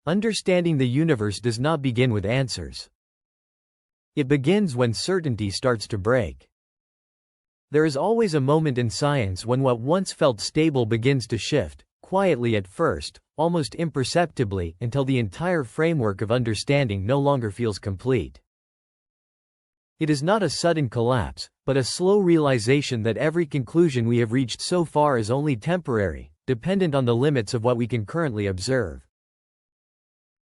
Understanding the universe does not begin with answers. It begins when certainty starts to break. There is always a moment in science when what once felt stable begins to shift, quietly at first, almost imperceptibly, until the entire framework of understanding no longer feels complete. It is not a sudden collapse, but a slow realization that every conclusion we have reached so far is only temporary, dependent on the limits of what we can currently observe.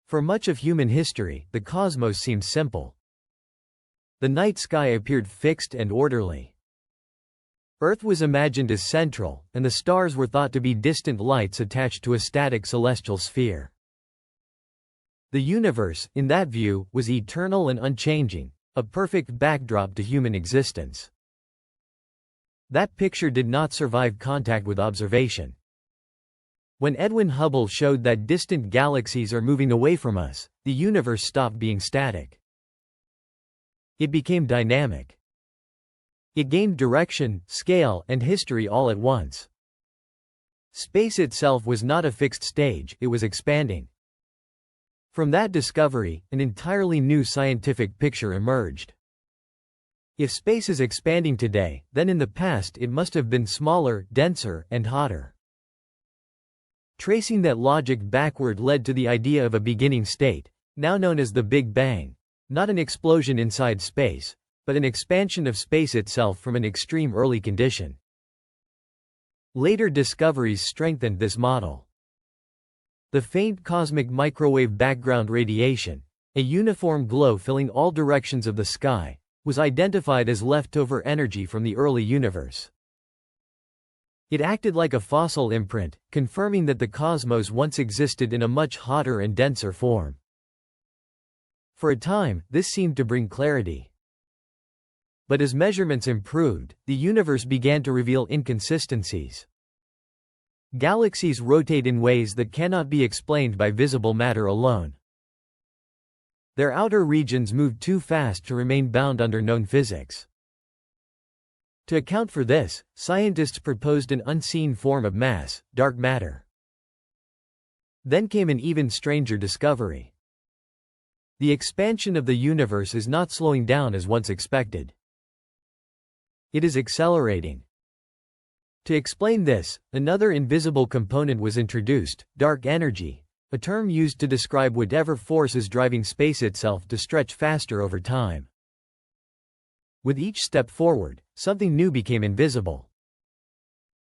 For much of human history, the cosmos seemed simple. The night sky appeared fixed and orderly. Earth was imagined as central, and the stars were thought to be distant lights attached to a static celestial sphere. The universe, in that view, was eternal and unchanging, a perfect backdrop to human existence. That picture did not survive contact with observation. When Edwin Hubble showed that distant galaxies are moving away from us, the universe stopped being static. It became dynamic. It gained direction, scale, and history all at once. Space itself was not a fixed stage, it was expanding. From that discovery, an entirely new scientific picture emerged. If space is expanding today, then in the past it must have been smaller, denser, and hotter. Tracing that logic backward led to the idea of a beginning state, now known as the Big Bang, not an explosion inside space, but an expansion of space itself from an extreme early condition. Later discoveries strengthened this model. The faint cosmic microwave background radiation, a uniform glow filling all directions of the sky, was identified as leftover energy from the early universe. It acted like a fossil imprint, confirming that the cosmos once existed in a much hotter and denser form. For a time, this seemed to bring clarity. But as measurements improved, the universe began to reveal inconsistencies. Galaxies rotate in ways that cannot be explained by visible matter alone. Their outer regions move too fast to remain bound under known physics. To account for this, scientists proposed an unseen form of mass, dark matter. Then came an even stranger discovery. The expansion of the universe is not slowing down as once expected. It is accelerating. To explain this, another invisible component was introduced, dark energy, a term used to describe whatever force is driving space itself to stretch faster over time. With each step forward, something new became invisible.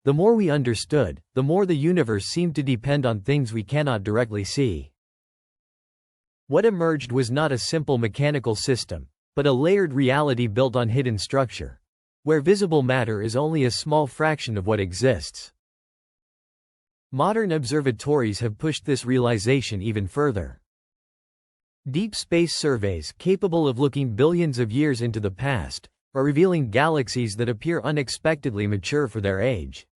The more we understood, the more the universe seemed to depend on things we cannot directly see. What emerged was not a simple mechanical system, but a layered reality built on hidden structure, where visible matter is only a small fraction of what exists. Modern observatories have pushed this realization even further. Deep space surveys, capable of looking billions of years into the past, are revealing galaxies that appear unexpectedly mature for their age.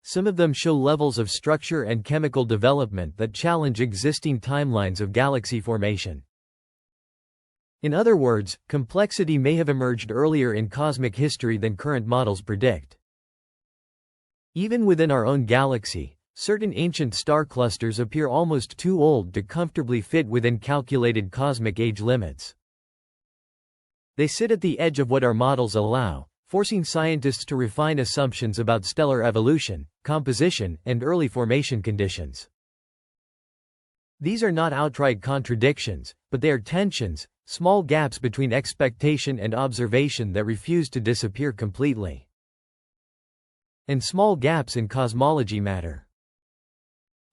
Some of them show levels of structure and chemical development that challenge existing timelines of galaxy formation. In other words, complexity may have emerged earlier in cosmic history than current models predict. Even within our own galaxy, certain ancient star clusters appear almost too old to comfortably fit within calculated cosmic age limits. They sit at the edge of what our models allow, forcing scientists to refine assumptions about stellar evolution, composition, and early formation conditions. These are not outright contradictions, but they are tensions, small gaps between expectation and observation that refuse to disappear completely. And small gaps in cosmology matter.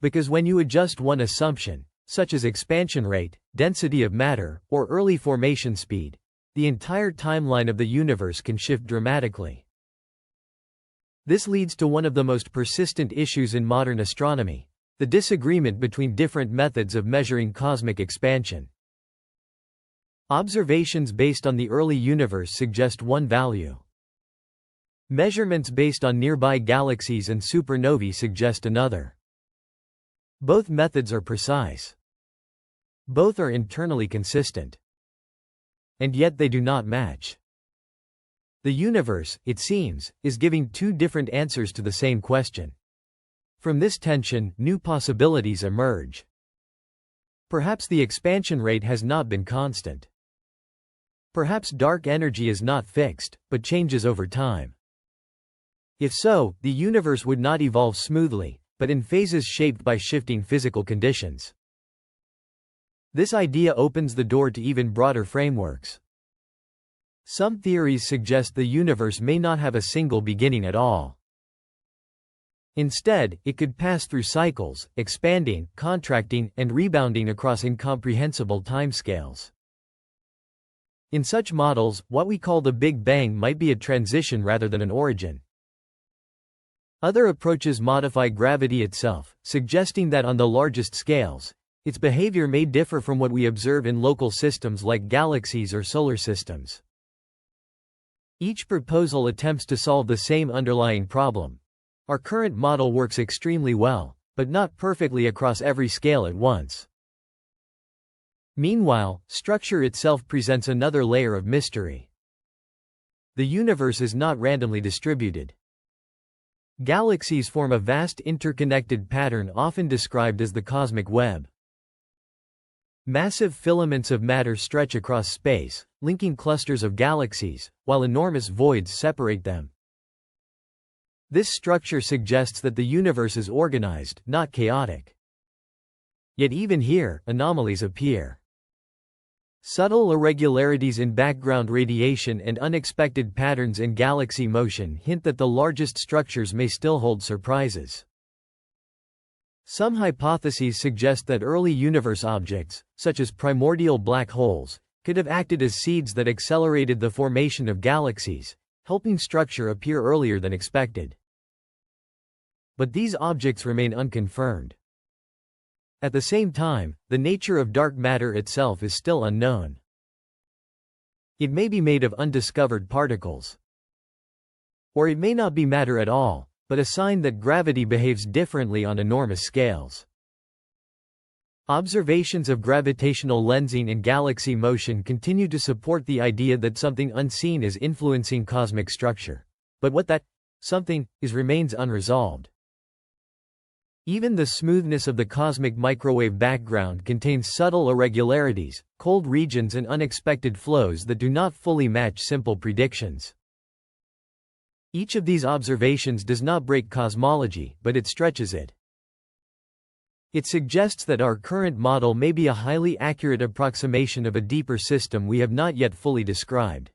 Because when you adjust one assumption, such as expansion rate, density of matter, or early formation speed, the entire timeline of the universe can shift dramatically. This leads to one of the most persistent issues in modern astronomy: the disagreement between different methods of measuring cosmic expansion. Observations based on the early universe suggest one value. Measurements based on nearby galaxies and supernovae suggest another. Both methods are precise. Both are internally consistent. And yet they do not match. The universe, it seems, is giving two different answers to the same question. From this tension, new possibilities emerge. Perhaps the expansion rate has not been constant. Perhaps dark energy is not fixed, but changes over time. If so, the universe would not evolve smoothly, but in phases shaped by shifting physical conditions. This idea opens the door to even broader frameworks. Some theories suggest the universe may not have a single beginning at all. Instead, it could pass through cycles, expanding, contracting, and rebounding across incomprehensible timescales. In such models, what we call the Big Bang might be a transition rather than an origin. Other approaches modify gravity itself, suggesting that on the largest scales, its behavior may differ from what we observe in local systems like galaxies or solar systems. Each proposal attempts to solve the same underlying problem. Our current model works extremely well, but not perfectly across every scale at once. Meanwhile, structure itself presents another layer of mystery. The universe is not randomly distributed. Galaxies form a vast interconnected pattern often described as the cosmic web. Massive filaments of matter stretch across space, linking clusters of galaxies, while enormous voids separate them. This structure suggests that the universe is organized, not chaotic. Yet even here, anomalies appear. Subtle irregularities in background radiation and unexpected patterns in galaxy motion hint that the largest structures may still hold surprises. Some hypotheses suggest that early universe objects, such as primordial black holes, could have acted as seeds that accelerated the formation of galaxies, helping structure appear earlier than expected. But these objects remain unconfirmed. At the same time, the nature of dark matter itself is still unknown. It may be made of undiscovered particles. Or it may not be matter at all, but a sign that gravity behaves differently on enormous scales. Observations of gravitational lensing and galaxy motion continue to support the idea that something unseen is influencing cosmic structure. But what that something is remains unresolved. Even the smoothness of the cosmic microwave background contains subtle irregularities, cold regions and unexpected flows that do not fully match simple predictions. Each of these observations does not break cosmology, but it stretches it. It suggests that our current model may be a highly accurate approximation of a deeper system we have not yet fully described.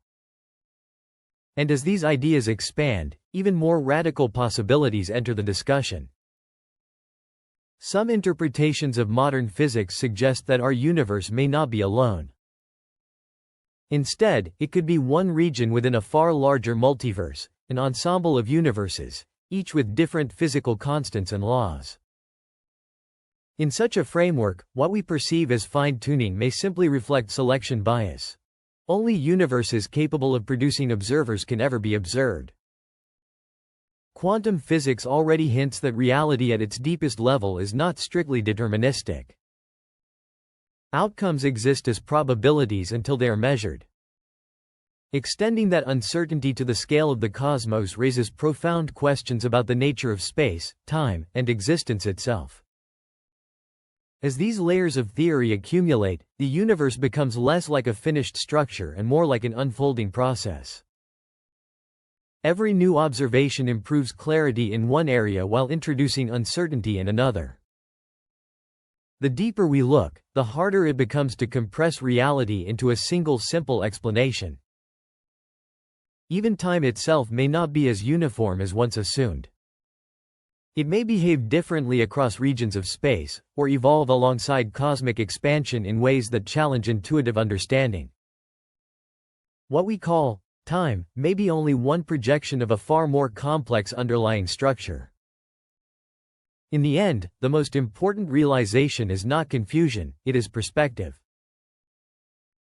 And as these ideas expand, even more radical possibilities enter the discussion. Some interpretations of modern physics suggest that our universe may not be alone. Instead, it could be one region within a far larger multiverse, an ensemble of universes, each with different physical constants and laws. In such a framework, what we perceive as fine-tuning may simply reflect selection bias. Only universes capable of producing observers can ever be observed. Quantum physics already hints that reality at its deepest level is not strictly deterministic. Outcomes exist as probabilities until they are measured. Extending that uncertainty to the scale of the cosmos raises profound questions about the nature of space, time, and existence itself. As these layers of theory accumulate, the universe becomes less like a finished structure and more like an unfolding process. Every new observation improves clarity in one area while introducing uncertainty in another. The deeper we look, the harder it becomes to compress reality into a single simple explanation. Even time itself may not be as uniform as once assumed. It may behave differently across regions of space, or evolve alongside cosmic expansion in ways that challenge intuitive understanding. What we call time may be only one projection of a far more complex underlying structure. In the end, the most important realization is not confusion, it is perspective.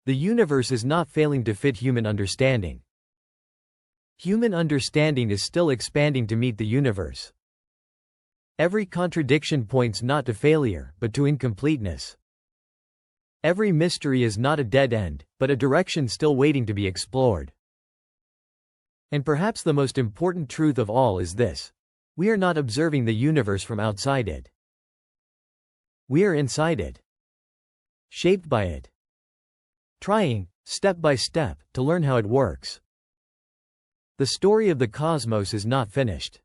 The universe is not failing to fit human understanding. Human understanding is still expanding to meet the universe. Every contradiction points not to failure, but to incompleteness. Every mystery is not a dead end, but a direction still waiting to be explored. And perhaps the most important truth of all is this: we are not observing the universe from outside it. We are inside it. shaped by it. Trying, step by step, to learn how it works. The story of the cosmos is not finished.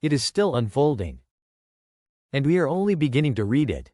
It is still unfolding. And we are only beginning to read it.